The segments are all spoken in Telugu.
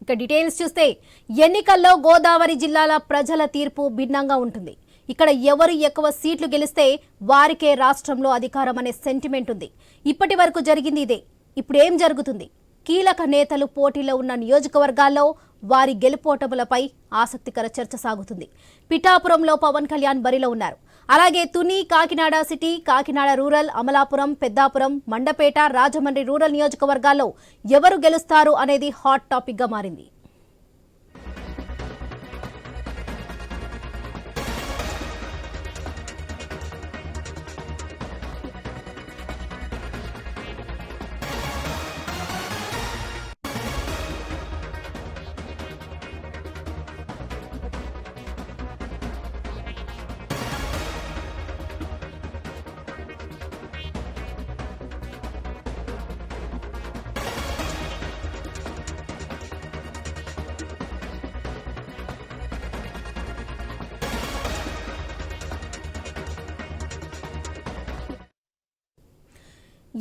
ఇక డీటెయిల్స్ చూస్తే ఎన్నికల్లో గోదావరి జిల్లాల ప్రజల తీర్పు భిన్నంగా ఉంటుంది. ఇక్కడ ఎవరు ఎక్కువ సీట్లు గెలిస్తే వారికే రాష్ట్రంలో అధికారం అనే సెంటిమెంట్ ఉంది. ఇప్పటి వరకు జరిగింది ఇదే. ఇప్పుడు ఏం జరుగుతుంది? కీలక నేతలు పోటీలో ఉన్న నియోజకవర్గాల్లో వారి గెలుపోటములపై ఆసక్తికర చర్చ సాగుతుంది. పిఠాపురంలో పవన్ కళ్యాణ్ బరిలో ఉన్నారు. అలాగే Tuni, Kakinada city, Kakinada rural, Amalapuram, Peddapuram, Mandapeta, Rajahmundry rural నియోజకవర్గాల్లో ఎవరు గెలుస్తారు అనేది హాట్ టాపిక్ గా మారింది.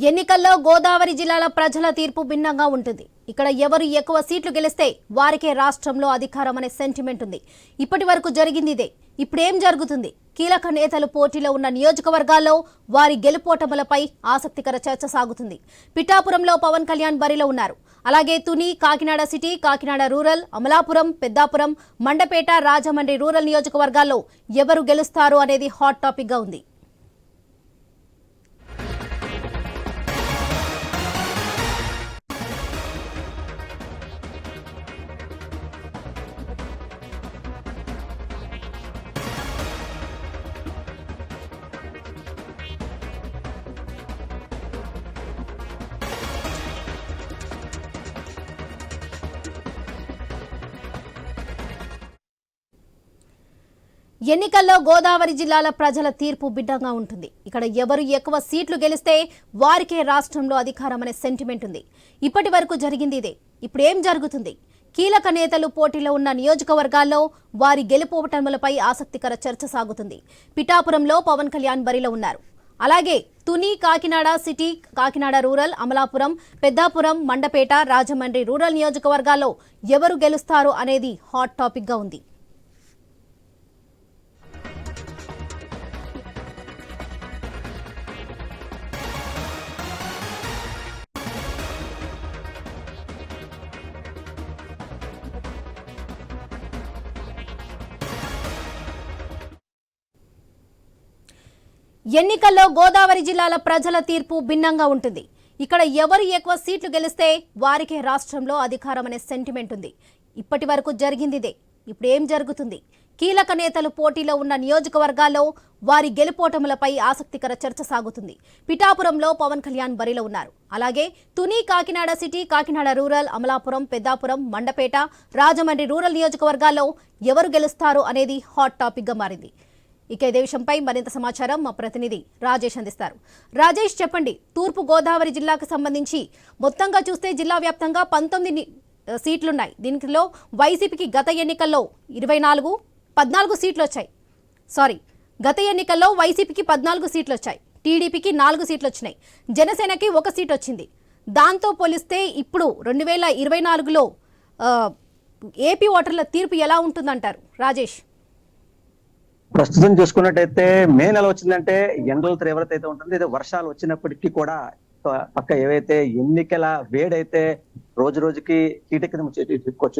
ఎన్నికల్లో గోదావరి జిల్లాల ప్రజల తీర్పు భిన్నంగా ఉంటుంది. ఇక్కడ ఎవరు ఎక్కువ సీట్లు గెలిస్తే వారికే రాష్ట్రంలో అధికారం అనే సెంటిమెంట్ ఉంది. ఇప్పటి వరకు జరిగింది ఇదే. ఇప్పుడేం జరుగుతుంది? కీలక నేతలు పోటీలో ఉన్న నియోజకవర్గాల్లో వారి గెలుపోటములపై ఆసక్తికర చర్చ సాగుతుంది. పిఠాపురంలో పవన్ కళ్యాణ్ బరిలో ఉన్నారు. అలాగే Tuni, Kakinada city, Kakinada rural, Amalapuram, Peddapuram, Mandapeta, Rajahmundry rural నియోజకవర్గాల్లో ఎవరు గెలుస్తారు అనేది హాట్ టాపిక్ గా ఉంది. ఎన్నికల్లో గోదావరి జిల్లాల ప్రజల తీర్పు భిన్నంగా ఉంటుంది. ఇక్కడ ఎవరు ఎక్కువ సీట్లు గెలిస్తే వారికే రాష్ట్రంలో అధికారం అనే సెంటిమెంట్ ఉంది. ఇప్పటి వరకు జరిగింది ఇదే. ఇప్పుడు ఏం జరుగుతుంది? కీలక నేతలు పోటీలో ఉన్న నియోజకవర్గాల్లో వారి గెలుపోటములపై ఆసక్తికర చర్చ సాగుతుంది. పిఠాపురంలో పవన్ కళ్యాణ్ బరిలో ఉన్నారు. అలాగే Tuni, Kakinada city, Kakinada rural, Amalapuram, Peddapuram, Mandapeta, Rajahmundry rural నియోజకవర్గాల్లో ఎవరు గెలుస్తారు అనేది హాట్ టాపిక్ గా ఉంది. ఎన్నికల్లో గోదావరి జిల్లాల ప్రజల తీర్పు భిన్నంగా ఉంటుంది. ఇక్కడ ఎవరు ఎక్కువ సీట్లు గెలిస్తే వారికే రాష్ట్రంలో అధికారం అనే సెంటిమెంట్ ఉంది. ఇప్పటి వరకు జరిగింది ఇదే. ఇప్పుడు ఏం జరుగుతుంది? కీలక నేతలు పోటీలో ఉన్న నియోజకవర్గాల్లో వారి గెలుపోటములపై ఆసక్తికర చర్చ సాగుతుంది. పిఠాపురంలో పవన్ కళ్యాణ్ బరిలో ఉన్నారు. అలాగే Tuni, Kakinada city, Kakinada rural, Amalapuram, Peddapuram, Mandapeta, Rajahmundry rural నియోజకవర్గాల్లో ఎవరు గెలుస్తారు అనేది హాట్ టాపిక్ గా మారింది. ఇక ఇదే విషయంపై మరింత సమాచారం మా ప్రతినిధి రాజేష్ అందిస్తారు. రాజేష్, చెప్పండి. తూర్పు గోదావరి జిల్లాకు సంబంధించి మొత్తంగా చూస్తే జిల్లా వ్యాప్తంగా 19 సీట్లున్నాయి. దీనిలో వైసీపీకి గత ఎన్నికల్లో 14 సీట్లు వచ్చాయి. గత ఎన్నికల్లో వైసీపీకి 14 సీట్లు వచ్చాయి. టీడీపీకి 4 సీట్లు వచ్చినాయి. జనసేనకి 1 సీట్ వచ్చింది. దాంతో పోలిస్తే ఇప్పుడు 2024లో ఏపీ ఓటర్ల తీర్పు ఎలా ఉంటుందంటారు రాజేష్? ప్రస్తుతం చూసుకున్నట్టయితే మే నెల వచ్చిందంటే ఎండల తీవ్రత అయితే ఉంటుంది. అయితే వర్షాలు వచ్చినప్పటికీ కూడా పక్క ఏవైతే ఎన్నికల వేడైతే రోజు రోజుకి కీటకి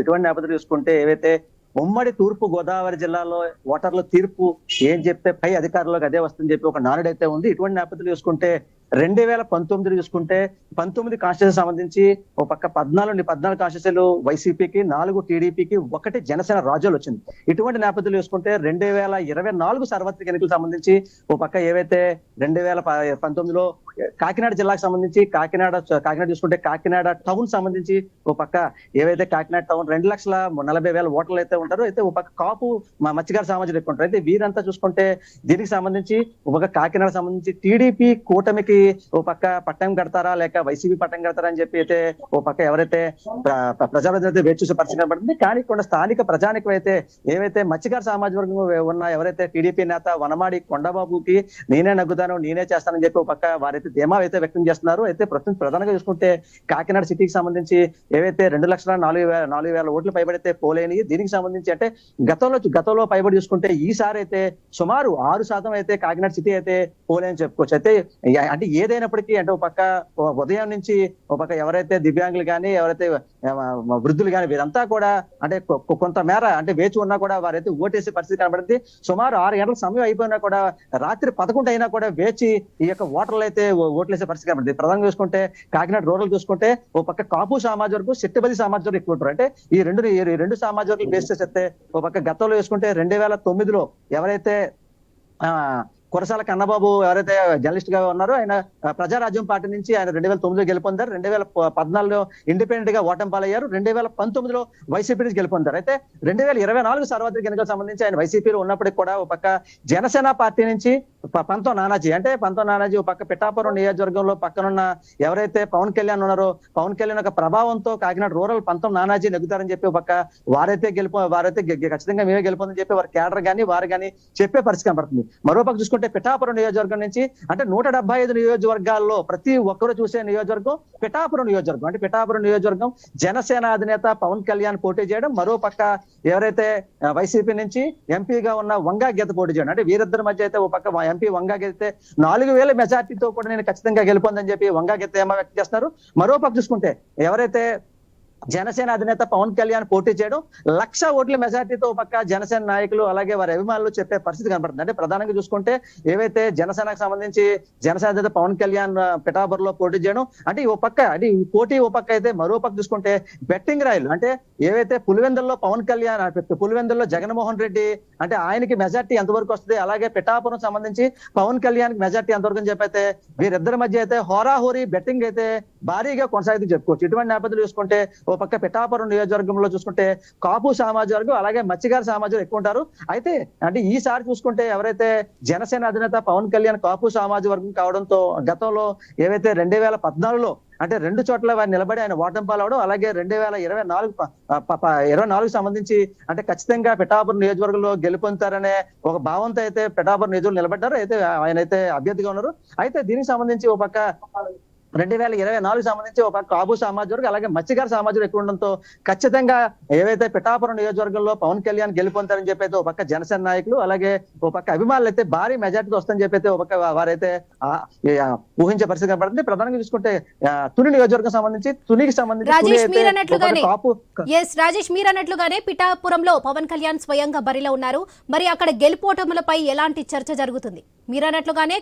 ఇటువంటి నేపథ్యం చూసుకుంటే ఏవైతే ఉమ్మడి తూర్పు గోదావరి జిల్లాలో ఓటర్ల తీర్పు ఏం చెప్తే పై అధికారులకు అదే వస్తుందని చెప్పి ఒక నానుడైతే ఉంది. ఇటువంటి నేపథ్యం చూసుకుంటే 2019 చూసుకుంటే 19 కాన్స్టిట్యూన్సీ సంబంధించి ఒక పక్క 14 కాన్స్టిట్యూన్సీలు వైసీపీకి, 4 టీడీపీకి, 1 జనసేన రాజ్యాలు వచ్చింది. ఇటువంటి నేపథ్యంలో చూసుకుంటే 2024 సార్వత్రిక ఎన్నికలకు సంబంధించి ఒక పక్క ఏవైతే 2019లో కాకినాడ జిల్లాకు సంబంధించి కాకినాడ చూసుకుంటే కాకినాడ టౌన్ సంబంధించి ఒక పక్క ఏవైతే కాకినాడ టౌన్ 2,40,000 ఓటర్లు అయితే ఉంటారు. అయితే ఒక పక్క కాపు మత్స్యకార సామాజిక ఎక్కువ ఉంటారు. అయితే వీరంతా చూసుకుంటే దీనికి సంబంధించి ఒక కాకినాడ సంబంధించి టీడీపీ కూటమికి ఓ పక్క పట్టం కడతారా లేక వైసీపీ పట్టం కడతారా అని చెప్పి అయితే ఓ పక్క ఎవరైతే ప్రజాప్రతినిధి వేచి చూసే పరిస్థితి కనబడుతుంది. కానీ కొన్ని స్థానిక ప్రజానికం అయితే ఏవైతే మత్స్యకార సామాజిక వర్గం ఉన్న ఎవరైతే టీడీపీ నేత వనమాడి కొండబాబుకి నేనే నగ్గుతాను నేనే చేస్తానని చెప్పి ఒక పక్క వారైతే ధీమా అయితే వ్యక్తం చేస్తున్నారు. అయితే ప్రధానంగా చూసుకుంటే కాకినాడ సిటీకి సంబంధించి ఏవైతే 2,04,000 ఓట్లు పైబడితే పోలేని, దీనికి సంబంధించి అంటే గతంలో పైబడి చూసుకుంటే ఈసారి అయితే సుమారు 6% అయితే కాకినాడ సిటీ అయితే పోలేని చెప్పుకోవచ్చు. అయితే అంటే ఏదైనప్పటికీ అంటే ఒక పక్క ఉదయం నుంచి ఒక పక్క ఎవరైతే దివ్యాంగులు కానీ ఎవరైతే వృద్ధులు కానీ వీరంతా కూడా అంటే కొంత మేర అంటే వేచి ఉన్నా కూడా వారైతే ఓటేసే పరిస్థితి కనబడింది. సుమారు 6 గంటల సమయం అయిపోయినా కూడా రాత్రి 11 అయినా కూడా వేచి ఈ యొక్క ఓటర్లు అయితే ఓట్లేసే పరిస్థితి కనబడింది. ప్రధానంగా చూసుకుంటే కాకినాడ రూరల్ చూసుకుంటే ఓ పక్క కాపు సామాజిక వర్గం, శెట్టిబలి సామాజిక వర్గం ఎక్కువ ఉంటారు. అంటే ఈ రెండు సామాజిక వర్గాలు బేస్ చేస్తే ఓ పక్క గతంలో చూసుకుంటే 2009లో ఎవరైతే కురసాల కన్నబాబు ఎవరైతే జర్నలిస్ట్ గా ఉన్నారో ఆయన ప్రజారాజ్యం పార్టీ నుంచి ఆయన 2009లో గెలుపొందారు. 2014లో ఇండిపెండెంట్ గా ఓటమి పాలయ్యారు. 2019లో వైసీపీ నుంచి గెలుపొందారు. అయితే 2024 సార్వత్రిక ఎన్నికలకు సంబంధించి ఆయన వైసీపీలో ఉన్నప్పటికీ కూడా ఒక పక్క జనసేన పార్టీ నుంచి పంతం నానాజీ ఒక పక్క పిఠాపురం నియోజకవర్గంలో పక్కనున్న ఎవరైతే పవన్ కళ్యాణ్ ఉన్నారో పవన్ కళ్యాణ్ యొక్క ప్రభావంతో కాకినాడ రూరల్ పంతం నానాజీ నెగ్గుతారని చెప్పి ఒక పక్క వారైతే ఖచ్చితంగా మేమే గెలుపొందని చెప్పి వారి కేడర్ గానీ వారు కానీ చెప్పే పరిస్థితి కనబడుతుంది. మరోపక్క చూసుకుంటే పిఠాపురం నియోజకవర్గం నుంచి అంటే 175 నియోజకవర్గాల్లో ప్రతి ఒక్కరు చూసే నియోజకవర్గం పిఠాపురం నియోజకవర్గం. అంటే పిఠాపురం నియోజకవర్గం జనసేన అధినేత పవన్ కళ్యాణ్ పోటీ చేయడం, మరో పక్క ఎవరైతే వైసీపీ నుంచి ఎంపీగా ఉన్న వంగా గీత పోటీ చేయడం. అంటే వీరిద్దరి మధ్య అయితే ఒక పక్క ఎంపీ వంగా గీత 4,000 మెజార్టీతో కూడా నేను ఖచ్చితంగా గెలుపొందని చెప్పి వంగా గీత ఏమో వ్యక్తం చేస్తున్నారు. మరో పక్క చూసుకుంటే ఎవరైతే జనసేన అధినేత పవన్ కళ్యాణ్ పోటీ చేయడం 1,00,000 ఓట్ల మెజార్టీతో పక్క జనసేన నాయకులు అలాగే వారి అభిమానులు చెప్పే పరిస్థితి కనబడుతుంది. అంటే ప్రధానంగా చూసుకుంటే ఏవైతే జనసేనకు సంబంధించి జనసేన అధినేత పవన్ కళ్యాణ్ పిఠాపురంలో పోటీ చేయడం అంటే ఓ పక్క అంటే ఈ పోటీ ఓ పక్క అయితే మరో పక్క చూసుకుంటే బెట్టింగ్ రాయలు అంటే ఏవైతే పులివెందుల్లో పవన్ కళ్యాణ్ పులివెందుల్లో జగన్మోహన్ రెడ్డి అంటే ఆయనకి మెజార్టీ ఎంతవరకు వస్తుంది, అలాగే పిఠాపురం సంబంధించి పవన్ కళ్యాణ్ మెజార్టీ ఎంతవరకు అని చెప్పైతే వీరిద్దరి మధ్య అయితే హోరాహోరీ బెట్టింగ్ అయితే భారీగా కొనసాగుతూ చెప్పుకోవచ్చు. ఇటువంటి నేపథ్యంలో చూసుకుంటే ఓ పక్క పిఠాపురం నియోజకవర్గంలో చూసుకుంటే కాపు సామాజిక వర్గం అలాగే మత్స్యకార సామాజిక ఎక్కువ ఉంటారు. అయితే అంటే ఈసారి చూసుకుంటే ఎవరైతే జనసేన అధినేత పవన్ కళ్యాణ్ కాపు సామాజిక వర్గం కావడంతో గతంలో ఏవైతే 2014లో అంటే 2 చోట్ల వారు నిలబడి ఆయన ఓటమి పాలవడం, అలాగే 2024 సంబంధించి అంటే ఖచ్చితంగా పిఠాపురం నియోజకవర్గంలో గెలుపొందుతారనే ఒక భావంతో అయితే పిఠాపురం నియోజకవర్గం నిలబడ్డారు. అయితే ఆయన అయితే అభ్యర్థిగా ఉన్నారు. అయితే దీనికి సంబంధించి ఒక పక్క 2024 సంబంధించి ఒక కాపు సామాజిక వర్గం అలాగే మత్స్యకార సామాజిక ఎక్కువ ఉండడంతో ఖచ్చితంగా ఏవైతే పిఠాపురం నియోజకవర్గంలో పవన్ కళ్యాణ్ గెలుపొందుతారని చెప్పి అయితే ఒక పక్క జనసేన నాయకులు అలాగే ఒక పక్క అభిమానులు అయితే భారీ మెజార్టీతో వస్తుందని చెప్పి అయితే ఒక పక్క వారైతే ఊహించే పరిస్థితి కనబడుతుంది. ప్రధానంగా చూసుకుంటే తుని నియోజకవర్గం సంబంధించి తునికి సంబంధించి రాజేష్ మీరు అన్నట్లుగానే పిఠాపురంలో పవన్ కళ్యాణ్ స్వయంగా బరిలో ఉన్నారు. మరి అక్కడ గెలుపోటములపై ఎలాంటి చర్చ జరుగుతుంది? మీరు అన్నట్లుగానే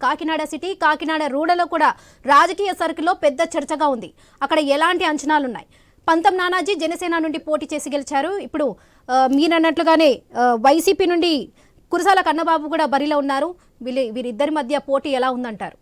కాకినాడ సిటీ కాకినాడ రూడలో కూడా రాజకీయ సర్కిల్లో పెద్ద చర్చగా ఉంది. అక్కడ ఎలాంటి అంచనాలున్నాయి? పంతం నానాజీ జనసేన నుండి పోటీ చేసి గెలిచారు. ఇప్పుడు మీరన్నట్లుగానే వైసీపీ నుండి కురసాల కన్నబాబు కూడా బరిలో ఉన్నారు. వీరిద్దరి మధ్య పోటీ ఎలా ఉందంటారు?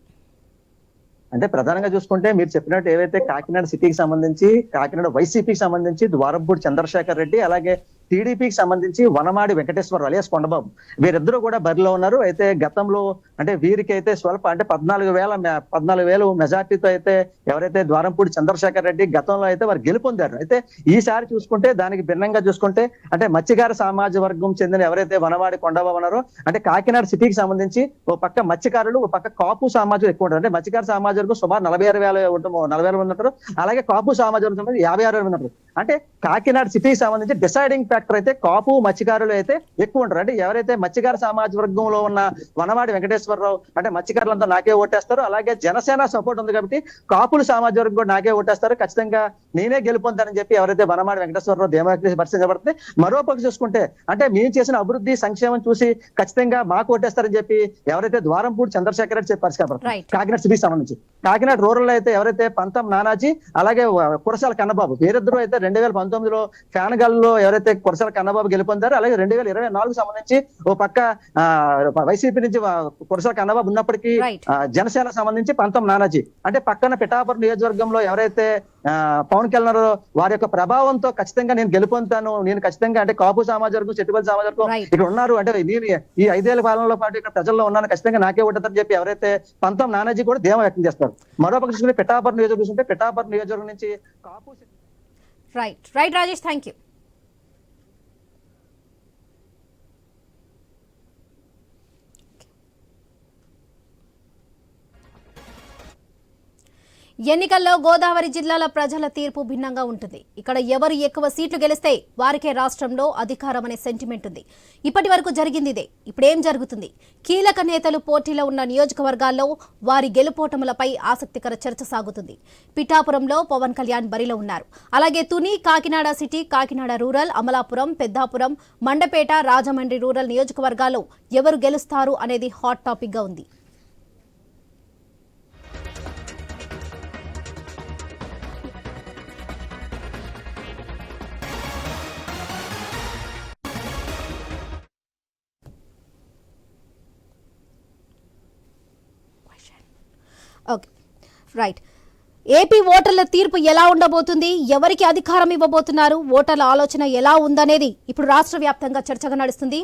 అంటే ప్రధానంగా చూసుకుంటే మీరు చెప్పినట్టు ఏవైతే కాకినాడ సిటీకి సంబంధించి కాకినాడ వైసీపీకి సంబంధించి ద్వారంపూడి చంద్రశేఖర్ రెడ్డి అలాగే టీడీపీకి సంబంధించి వనమాడి వెంకటేశ్వర అలియాస్ కొండబాబు వీరిద్దరూ కూడా బరిలో ఉన్నారు. అయితే గతంలో అంటే వీరికి అయితే స్వల్ప అంటే 14,000 మెజార్టీతో అయితే ఎవరైతే ద్వారంపూడి చంద్రశేఖర్ రెడ్డి గతంలో అయితే వారు గెలుపొందారు. అయితే ఈసారి చూసుకుంటే దానికి భిన్నంగా చూసుకుంటే అంటే మత్స్యకార సామాజిక వర్గం చెందిన ఎవరైతే వనమాడి కొండబాబు ఉన్నారో అంటే కాకినాడ సిటీకి సంబంధించి ఓ పక్క మత్స్యకారులు ఓ పక్క కాపు సామాజిక ఎక్కువ ఉంటారు. అంటే మత్స్యకార సామాజిక వర్గం సుమారు 46,000 మంది ఉంటారు. అలాగే కాపు సామాజిక వర్గం 56,000 మంది ఉంటారు. అంటే కాకినాడ సిటీకి సంబంధించి డిసైడింగ్ ఫ్యాక్టర్ అయితే కాపు మత్స్యకారులు అయితే ఎక్కువ ఉంటారు. అంటే ఎవరైతే మత్స్యకార సామాజిక వర్గంలో ఉన్న వనమాడి వెంకటేశ్వరరావు అంటే మత్స్యకారులంతా నాకే ఓటేస్తారు, అలాగే జనసేన సపోర్ట్ ఉంది కాబట్టి కాపులు సామాజిక వర్గం కూడా నాకే ఓటేస్తారు, ఖచ్చితంగా నేనే గెలుపొందానని చెప్పి ఎవరైతే వనమాడి వెంకటేశ్వరరావు ధీమాకి పరిస్థితి కనబడుతుంది. మరో పక్క చూసుకుంటే అంటే మేము చేసిన అభివృద్ధి సంక్షేమం చూసి ఖచ్చితంగా మాకు ఓటేస్తారని చెప్పి ఎవరైతే ద్వారంపూడి చంద్రశేఖర్ రెడ్డి చెప్పి పరిస్థితి కనబడుతుంది కాకినాడ సిటీకి సంబంధించి. కాకినాడ రూరల్ లో అయితే ఎవరైతే పంతం నానాజీ అలాగే కురసాల కన్నబాబు వీరిద్దరూ అయితే 2019లో ఫ్యాన్ గాల్లో ఎవరైతే కురసాల కన్నబాబు గెలుపొందారో, అలాగే 2024 సంబంధించి ఓ పక్క వైసీపీ నుంచి కురసాల కన్నబాబు ఉన్నప్పటికీ రైట్. జనసేన సంబంధించి పంతం నానాజీ, అంటే పక్కన పిఠాపురం నియోజకవర్గంలో ఎవరైతే పవన్ కళ్యాణ్ వారి యొక్క ప్రభావంతో ఖచ్చితంగా నేను గెలుపొందుతాను, నేను ఖచ్చితంగా అంటే కాపు సామాజిక చెట్టుపల్లి సామాజిక రైట్. ఇక్కడ ఉన్నారు, అంటే నేను ఈ 5 ఏళ్ల పాలనలో పాటు ఇక్కడ ప్రజల్లో ఉన్నాను, ఖచ్చితంగా నాకే ఓటేదని చెప్పి ఎవరైతే పంతం నానాజీ కూడా ధీమా వ్యక్తం చేస్తారు. మరోపక్క చూసుకుంటే పిఠాపురం నియోజకవర్గం చూసుకుంటే పిఠాపురం నియోజకవర్గం నుంచి కాపు రైట్ రాజేష్, థ్యాంక్ యూ. ఎన్నికల్లో గోదావరి జిల్లాల ప్రజల తీర్పు భిన్నంగా ఉంటుంది. ఇక్కడ ఎవరు ఎక్కువ సీట్లు గెలిస్తే వారికే రాష్ట్రంలో అధికారం అనే సెంటిమెంట్ ఉంది. ఇప్పటి వరకు జరిగింది ఇదే. ఇప్పుడేం జరుగుతుంది? కీలక నేతలు పోటీలో ఉన్న నియోజకవర్గాల్లో వారి గెలుపోటములపై ఆసక్తికర చర్చ సాగుతుంది. పిఠాపురంలో పవన్ కళ్యాణ్ బరిలో ఉన్నారు. అలాగే Tuni, Kakinada city, Kakinada rural, Amalapuram, Peddapuram, Mandapeta, Rajahmundry rural నియోజకవర్గాల్లో ఎవరు గెలుస్తారు అనేది హాట్ టాపిక్ గా ఉంది. Okay, right. ఏపీ ఓటర్ల తీర్పు ఎలా ఉండబోతుంది? ఎవరికి అధికారం ఇవ్వబోతున్నారు? ఓటర్ల ఆలోచన ఎలా ఉందనేది ఇప్పుడు రాష్ట్ర వ్యాప్తంగా చర్చగా నడుస్తుంది.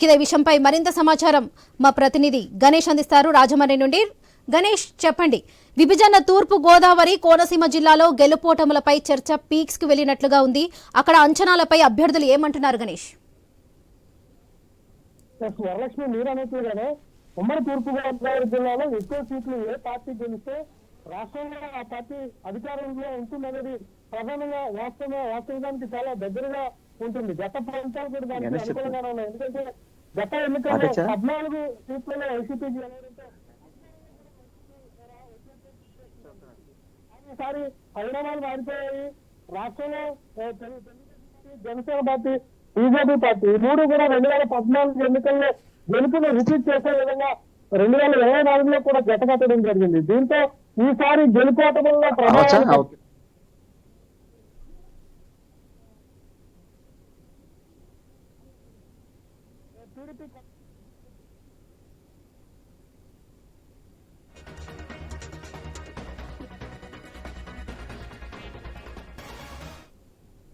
ఇదే విషయంపై మరింత సమాచారం మా ప్రతినిధి గణేష్ అందిస్తారు రాజమండ్రి నుండి. గణేష్, చెప్పండి. విభజన తూర్పు గోదావరి, కోనసీమ జిల్లాలో గెలుపోటములపై చర్చ పీక్స్ కు వెళ్ళినట్లుగా ఉంది. అక్కడ అంచనాలపై అభ్యర్థులు ఏమంటున్నారు గణేష్? వరలక్ష్మి, మీరు అనేది ఉమ్మడి తూర్పు గోదావరి జిల్లాలో ఎక్కువ సీట్లు ఏ పార్టీ గెలిస్తే రాష్ట్రంలో ఆ పార్టీ అధికారంలో ఉంటుందనేది ప్రధానంగా వాస్తవానికి చాలా దగ్గరగా ఉంటుంది. గత ఫలితాలు కూడా దానికి అనుకూలంగానే ఉన్నాయి. ఎందుకంటే గత ఎన్నికల్లో 14 సీట్లలో వైసీపీ గెలవడంతో ఈసారి పరిణామాలు మారిపోయాయి. రాష్ట్రంలో జనసేన పార్టీ, బీజేపీ పార్టీ ఈ మూడు కూడా 2014 ఎన్నికల్లో గెలుపును రిపీట్ చేసే విధంగా 2024లో కూడా జతకట్టడం జరిగింది. దీంతో ఈసారి గెలుపోటముల్లో ప్రభావం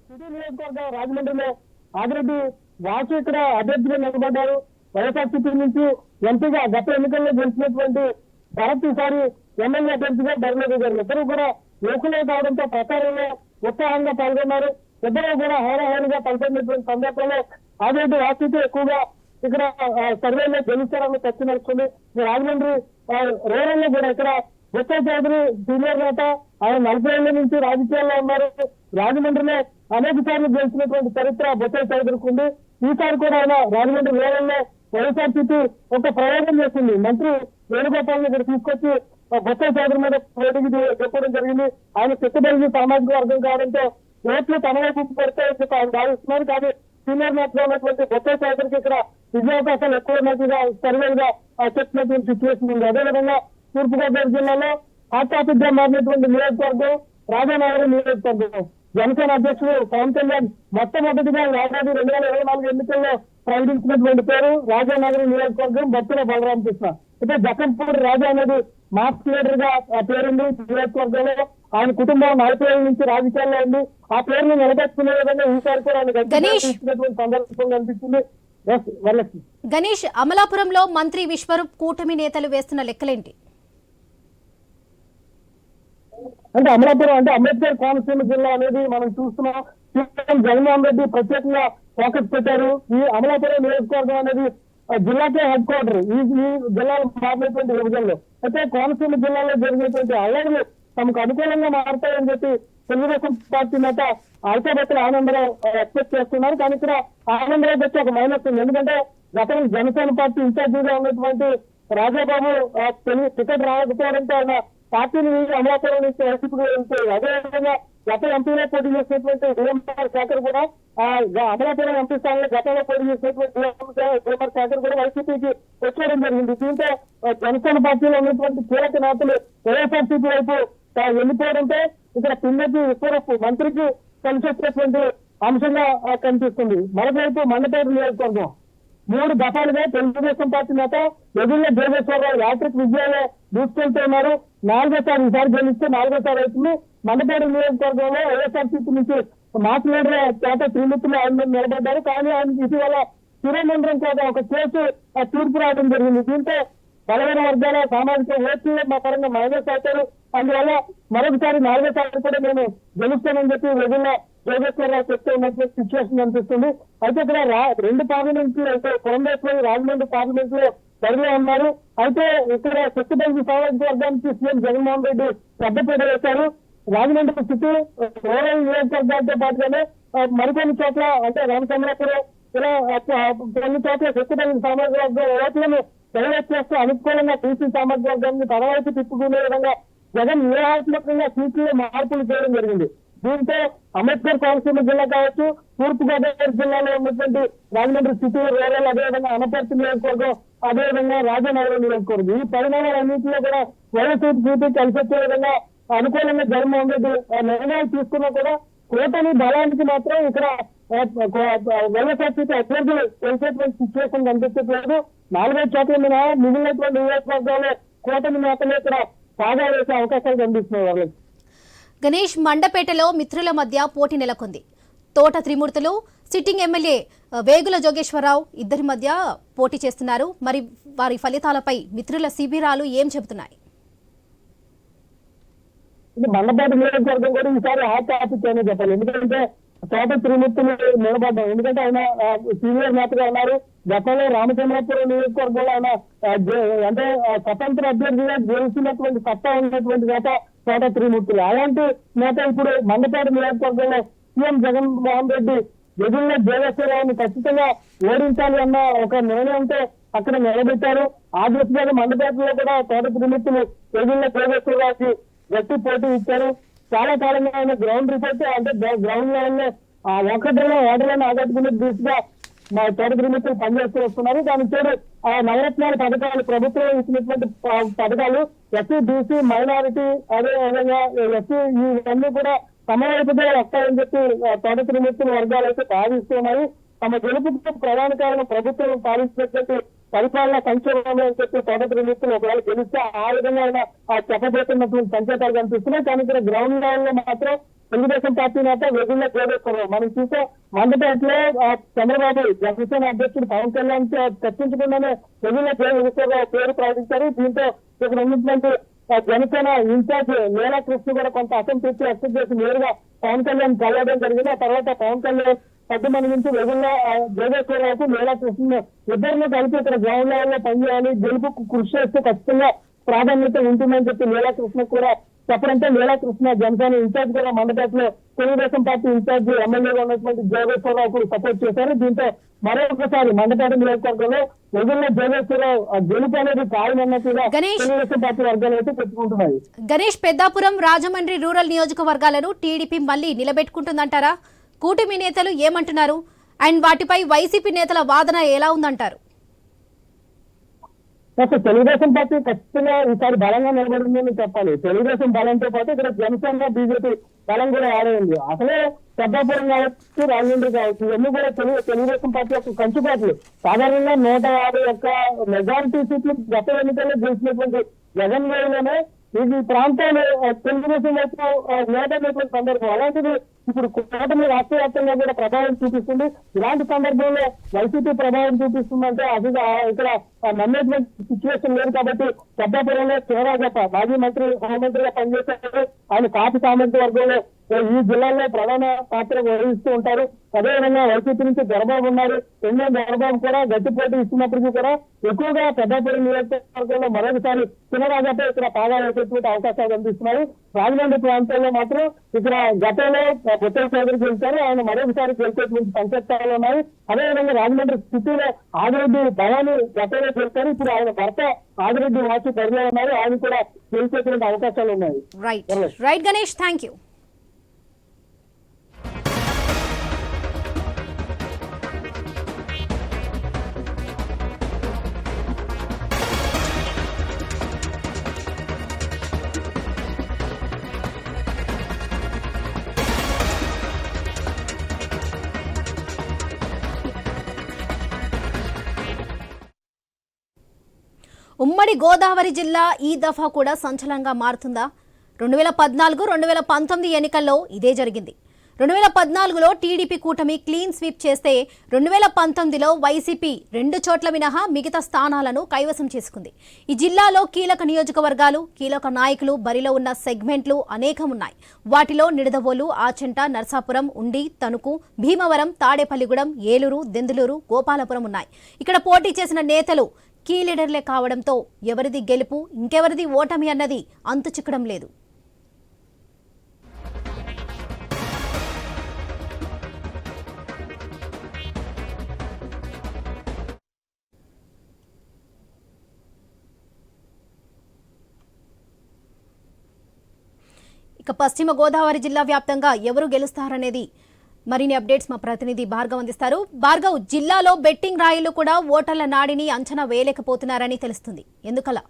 సిటీ నియోజకవర్గం రాజమండ్రిలో ఆదిరెడ్డి వాసు ఇక్కడ అభ్యర్థిగా నిలబడ్డారు. వైఎస్ఆర్సీపీ నుంచి ఎంపీగా గత ఎన్నికల్లో గెలిచినటువంటి భరత్ ఈసారి ఎమ్మెల్యే అభ్యర్థిగా బరిలో దిగారు. ఇద్దరు కూడా యువకులే కావడంతో ప్రచారంలో ఉత్సాహంగా పాల్గొన్నారు. ఇద్దరు కూడా హోరాహోరీగా పనిచేసినటువంటి సందర్భంలో ఆదిరెడ్డి వాసుతో ఎక్కువగా ఇక్కడ సర్వేలో గెలుస్తారని చర్చ నడుస్తుంది. రాజమండ్రి రూరల్ లో కూడా ఇక్కడ బొత్స చౌదరి సీనియర్ నేత, ఆయన 40 ఏళ్ల నుంచి రాజకీయాల్లో ఉన్నారు. రాజమండ్రిలో అనేక సార్లు గెలిచినటువంటి చరిత్ర బొత్స చౌదరికి ఉంది. ఈసారి కూడా ఆయన రాజమండ్రి రూరల్ లో వైఎస్ఆర్సీపీ ఒక ప్రయోగం చేసింది. మంత్రి వేణుగోపాల్ ఇక్కడ తీసుకొచ్చి బొత్స చౌదరి మీద పోటీకి చెప్పడం జరిగింది. ఆయన చిత్తబలిగి సామాజిక వర్గం కావడంతో ఓట్లు తన వైపు పెడితే ఆయన భావిస్తున్నారు. కానీ సీనియర్ నేతగా ఉన్నటువంటి బొత్స చౌదరికి ఇక్కడ విజయావకాశాలు ఎక్కువ ఉన్నట్టుగా సర్వేలుగా చెప్పినటువంటి సిచ్యువేషన్ ఉంది. అదేవిధంగా తూర్పుగోదావరి జిల్లాలో హాట్ టాపిక్ గా మారినటువంటి నియోజకవర్గం రాజానగరం నియోజకవర్గం. జనసేన అధ్యక్షుడు పవన్ కళ్యాణ్ మొట్టమొదటిగా ఏడాది 2024 ఎన్నికల్లో ప్రకటించినటువంటి పేరు రాజానగరం నియోజకవర్గం బత్తుల బలరామకృష్ణ. అయితే జకంపూడి రాజా అనేది మాస్ లీడర్ గా ఆ పేరుంది నియోజకవర్గంలో. ఆయన కుటుంబం 40 ఏళ్ల నుంచి రాజకీయాల్లో ఉంది. ఆ పేరును నిలబెట్టుకునే విధంగా ఈసారి కూడా ఆయన గెలిచినటువంటి సందర్భం కనిపిస్తుంది. గణేష్, అమలాపురంలో మంత్రి విశ్వరూప్ కూటమి నేతలు వేస్తున్న లెక్కలేంటి? అంటే అమలాపురం అంటే అంబేద్కర్ కోనసీమ జిల్లా అనేది మనం చూస్తున్నాం. జగన్మోహన్ రెడ్డి ప్రత్యేకంగా ఫోకస్ పెట్టారు. ఈ అమలాపురం నియోజకవర్గం అనేది జిల్లాకే హెడ్ క్వార్టర్ ఈ జిల్లాలో మారినటువంటి విభజనలో. అయితే కోనసీమ జిల్లాలో జరిగినటువంటి అల్లర్లు తమకు అనుకూలంగా మారుతాయని చెప్పి తెలుగుదేశం పార్టీ నేత ఆల్కాబత్తుల ఆనందరావు ఎక్స్పెక్ట్ చేస్తున్నారు. కానీ ఇక్కడ ఆనందరావు వచ్చి ఒక మైనస్ ఉంది. ఎందుకంటే గతంలో జనసేన పార్టీ ఇన్ఛార్జిగా ఉన్నటువంటి రాజాబాబు టికెట్ రాకపోవడంతో ఆయన పార్టీని అమలాపురం నుంచి వైసీపీకి వెళ్తాయి. అదేవిధంగా గత ఎంపీలో పోటీ చేసినటువంటి డిఎంఆర్ శేఖర్ కూడా అమలాపురం ఎంపీ స్థానంలో గతంలో పోటీ చేసినటువంటి డిఎంఆర్ శేఖర్ కూడా వైసీపీకి వచ్చేయడం జరిగింది. దీంతో జనసేన పార్టీలో ఉన్నటువంటి కీలక నేతలు వైఎస్ఆర్సీపీ వైపు వెళ్ళిపోవడంతో ఇక్కడ పిన్నెత్తి విశ్వరూపు మంత్రికి కలిసి వచ్చేటువంటి అంశంగా కనిపిస్తుంది. మరోవైపు మండపేట నియోజకవర్గం 3 దఫాలుగా తెలుగుదేశం పార్టీ నేత ఎదుర్ల దేవేశ్వరరావు యాత్రిక విజయాలు దూసుకెళ్తున్నారు. 4వ ఈసారి గెలిస్తే 4వ అవుతుంది. మండపేట నియోజకవర్గంలో వైఎస్ఆర్సీపీ నుంచి మాస్ లీడర్ చేత శ్రీమూర్తులు ఆయన నిలబడ్డారు. కానీ ఆయన ఇటీవల తిరుమండ్రం కోసం ఒక కేసు తీర్పు రావడం జరిగింది. దీంతో బలమైన వర్గాల సామాజిక ఓట్లు మా పరంగా మైనస్ అవుతారు. అందువల్ల మరొకసారి 4వ కూడా నేను గెలుస్తానని చెప్పి ఎదుర్ల దేవేశ్వరరావు చెప్తే ఉన్నటువంటి సిచ్యువేషన్ అనిపిస్తుంది. అయితే ఇక్కడ 2 పార్లమెంట్లు అయితే పురంధేశ్వరి రాజమండ్రి పార్లమెంట్ లో బరిలో ఉన్నారు. అయితే ఇక్కడ శక్తిబంధు సామాజిక వర్గానికి సీఎం జగన్మోహన్ రెడ్డి పెద్దపీట వేశారు. రాజమండ్రి సిటీ రూరల్ నియోజకవర్గాలతో పాటుగానే మరికొన్ని చోట్ల అంటే రామచంద్రపురం ఇలా కొన్ని చోట్ల శక్తిబంధు సామాజిక వర్గం ఓట్లను డెవలప్ చేస్తూ అనుకూలంగా బీసీ సామాజిక వర్గాన్ని తరవాతి తిప్పుకునే విధంగా జగన్ వ్యూహాత్మకంగా సీట్లలో మార్పులు చేయడం జరిగింది. దీంతో అంబేద్కర్ కోనసీమ జిల్లా కావచ్చు, తూర్పు గోదావరి జిల్లాలో ఉన్నటువంటి రాజమండ్రి సిటీ రూరల్, అదేవిధంగా అనపర్తి నియోజకవర్గం, అదేవిధంగా రాజనగరం నియోజకవర్గం, ఈ పరిణామాలన్నింటిలో కూడా వైఎస్ఆర్సీపీ కలిసి వచ్చే విధంగా అనుకూలంగా జగన్మోహన్ రెడ్డి నిర్ణయాలు తీసుకున్నా కూడా కూటమి బలానికి మాత్రం ఇక్కడ వైఎస్ఆర్సీపీ అభ్యర్థులు గెలిచేటువంటి సిచ్యువేషన్ కనిపించట్లేదు. 4 చోట్ల మీద మిగిలినటువంటి నియోజకవర్గాల్లో కూటమి నేతలు ఇక్కడ బాగా వేసే అవకాశాలు కనిపిస్తున్నాయి వాళ్ళకి. గణేష్, మండపేటలో మిత్రుల మధ్య పోటీ నెలకొంది. తోట త్రిమూర్తులు, సిట్టింగ్ ఎమ్మెల్యే వేగుల జోగేశ్వరరావు ఇద్దరి మధ్య పోటీ చేస్తున్నారు. మరి వారి ఫలితాలపై మిత్రుల శిబిరాలు ఏం చెబుతున్నాయి? మండపేట నియోజకవర్గం కూడా ఈసారి హాట్ టాపిక్ అనే చెప్పాలి. ఎందుకంటే తోట త్రిమూర్తులు నిలబడ్డాం. ఎందుకంటే ఆయన సీనియర్ నేతగా ఉన్నారు. గతంలో రామచంద్రపురం నియోజకవర్గంలో ఆయన అంటే స్వతంత్ర అభ్యర్థిగా గెలిచినటువంటి సత్తా ఉన్నటువంటి నేత తోట త్రిమూర్తులు. అలాంటి నేత ఇప్పుడు మండపేట నియోజకవర్గంలో సీఎం జగన్మోహన్ రెడ్డి ఎదుర్ల దేవేశ్వరరావుని ఖచ్చితంగా ఓడించాలి అన్న ఒక నిర్ణయంతో అక్కడ నిలబెట్టారు. ఆ దృష్టిలో మండపేటలో కూడా తోట త్రిమూర్తులు ఎదుర్ల దేవేశ్వరరావుకి గట్టి పోటీ ఇచ్చారు. చాలా కాలంగా ఆయన గ్రౌండ్ రిపోర్ట్ అంటే గ్రౌండ్ లెవెల్లో ఓటర్లను ఆకట్టుకునే దృష్టిగా మా తోట త్రిమూర్తులు పనిచేస్తూ వస్తున్నారు. దానికి తోడు ఆ నవరత్నాల పథకాలు, ప్రభుత్వం ఇచ్చినటువంటి పథకాలు ఎస్సీ, బీసీ, మైనారిటీ, అదేవిధంగా ఎస్సీ ఇవన్నీ కూడా సమయపదే వస్తాయని చెప్పి తోట త్రిమూర్తుల వర్గాలు అయితే భావిస్తున్నాయి. తమ గెలుపుకు ప్రధాన కారణం ప్రభుత్వం పాలించినటువంటి పరిపాలన సంక్షేమంలో అని చెప్పి తోట త్రిమూర్తులు ఒకవేళ గెలిస్తే ఆ విధంగా చెప్పబోతున్నటువంటి సంకేతాలు కనిపిస్తున్నాయి. కానీ ఇక్కడ గ్రౌండ్ లెవెల్ లో మాత్రం తెలుగుదేశం పార్టీ నేత వెగుళ్ళ జోగేశ్వరరావు మనం చూసే మండపేటలో చంద్రబాబు జనసేన అధ్యక్షుడు పవన్ కళ్యాణ్ చర్చించకుండానే వెగుళ్ళ జోగేశ్వరరావు పేరు ప్రకటించారు. దీంతో ఇక్కడ ఉన్నటువంటి జనసేన ఇన్ఛార్జ్ నీలా కృష్ణ కూడా కొంత అసంతృప్తి వ్యక్తం చేసి నేరుగా పవన్ కళ్యాణ్ కలవడం జరిగింది. ఆ తర్వాత పవన్ కళ్యాణ్ 10 మంది నుంచి వెగుళ్ళ జోగేశ్వరరావుకు నీలా కృష్ణ ఇద్దరిని కలిపి ఇక్కడ గ్రౌండ్ లెవెల్ లో పనిచేయాలి, గెలుపుకు కృషి చేస్తే ఖచ్చితంగా ప్రాధాన్యత ఉంటుందని చెప్పి నీలా కృష్ణ కూడా చెప్పడంతో నీలా కృష్ణ జనసేన ఇన్ఛార్జ్ కూడా మండపేటలో తెలుగుదేశం పార్టీ ఇన్ఛార్జ్ ఎమ్మెల్యేగా ఉన్నటువంటి జోగేశ్వరరావు కూడా సపోర్ట్ చేశారు. దీంతో మరొకసారి మండపేట నియోజకవర్గంలో వెగుళ్ళ జోగేశ్వరరావు గెలుపు అనేది ఖాయమన్నట్టుగా తెలుగుదేశం పార్టీ వర్గాలు అయితే చెప్పుకుంటున్నాయి. గణేష్, పెద్దాపురం, రాజమండ్రి రూరల్ నియోజకవర్గాలను టీడీపీ మళ్లీ నిలబెట్టుకుంటుందంటారా? కూటమి నేతలు ఏమంటున్నారు? అండ్ వాటిపై వైసీపీ నేతల వాదన ఎలా ఉందంటారు? తెలుగుదేశం పార్టీ ఖచ్చితంగా ఈసారి బలంగా నిలబడిందని చెప్పాలి. తెలుగుదేశం బలంతో పాటు ఇక్కడ జనసేన, బీజేపీ బలం కూడా ఆడైంది. అసలే పెద్దాపురం కావచ్చు, రాజమండ్రి కావచ్చు, ఇవన్నీ కూడా తెలుగుదేశం పార్టీ యొక్క కంచుబాట్లు. సాధారణంగా 151 మెజారిటీ సీట్లు గత ఎన్నికల్లో గెలిచినటువంటి జగన్ వేలోనే ఈ ప్రాంతాలు తెలుగుదేశం వైపు నేతటువంటి సందర్భం. అలాంటిది ఇప్పుడు కూటమి రాష్ట్ర వ్యాప్తంగా కూడా ప్రభావం చూపిస్తుంది. ఇలాంటి సందర్భంలో వైసీపీ ప్రభావం చూపిస్తుందంటే అది ఇక్కడ నమ్మేటువంటి సిచ్యువేషన్ లేదు. కాబట్టి పెద్దాపురంలో శివరాజప్ప మాజీ మంత్రి, హోంమంత్రిగా పనిచేశారు. ఆయన కాపు సామంతి వర్గంలో ఈ జిల్లాలో ప్రధాన పాత్ర వహిస్తూ ఉంటారు. అదేవిధంగా వైసీపీ నుంచి దొరబాబు ఉన్నారు. ఎన్నో దొరబాబు కూడా గట్టి పోటీ ఇస్తున్నప్పటికీ కూడా ఎక్కువగా పెద్దాపురం నియోజకవర్గంలో మరొకసారి శివరాజప్ప ఇక్కడ పాదాలు వేసేటువంటి అవకాశాలు కనిపిస్తున్నాయి. రాజమండ్రి ప్రాంతాల్లో మాత్రం ఇక్కడ గతంలో బుట్టల చౌదరి గెలిచారు. ఆయన మరొకసారి గెలిచేటువంటి సంకేతాలు ఉన్నాయి. అదేవిధంగా రాజమండ్రి సిటీలో ఆదిరెడ్డి భవానీ గతంలో గెలిచారు. ఇప్పుడు ఆయన భర్త ఆదిరెడ్డి వాసు బరిలో ఉన్నారు. ఆయన కూడా గెలిచేటువంటి అవకాశాలు ఉన్నాయి. Right Ganesh, thank you. ఉమ్మడి గోదావరి జిల్లా ఈ దఫా కూడా సంచలనంగా మారుతుందా? 2014, 2019 ఎన్నికల్లో ఇదే జరిగింది. 2014లో టీడీపీ కూటమి క్లీన్ స్వీప్ చేస్తే 2019లో వైసీపీ 2 చోట్ల మినహా మిగతా స్థానాలను కైవసం చేసుకుంది. ఈ జిల్లాలో కీలక నియోజకవర్గాలు, కీలక నాయకులు బరిలో ఉన్న సెగ్మెంట్లు అనేకం ఉన్నాయి. వాటిలో నిడదవోలు, ఆచంట, నర్సాపురం, ఉండి, తణుకు, భీమవరం, తాడేపల్లిగూడెం, ఏలూరు, దెందులూరు, గోపాలపురం ఉన్నాయి. ఇక్కడ పోటీ చేసిన నేతలు కీ లీడర్లే కావడంతో ఎవరిది గెలుపు, ఇంకెవరిది ఓటమి అన్నది అంతు చిక్కడం లేదు. ఇక పశ్చిమ గోదావరి జిల్లా వ్యాప్తంగా ఎవరు గెలుస్తారనేది మరిన్ని అప్డేట్స్ మా ప్రతినిధి భార్గవ్ అందిస్తారు. భార్గవ్, జిల్లాలో బెట్టింగ్ రాయిలు కూడా ఓటర్ల నాడిని అంచనా వేయలేకపోతున్నారని తెలుస్తుంది. ఎందుకలా?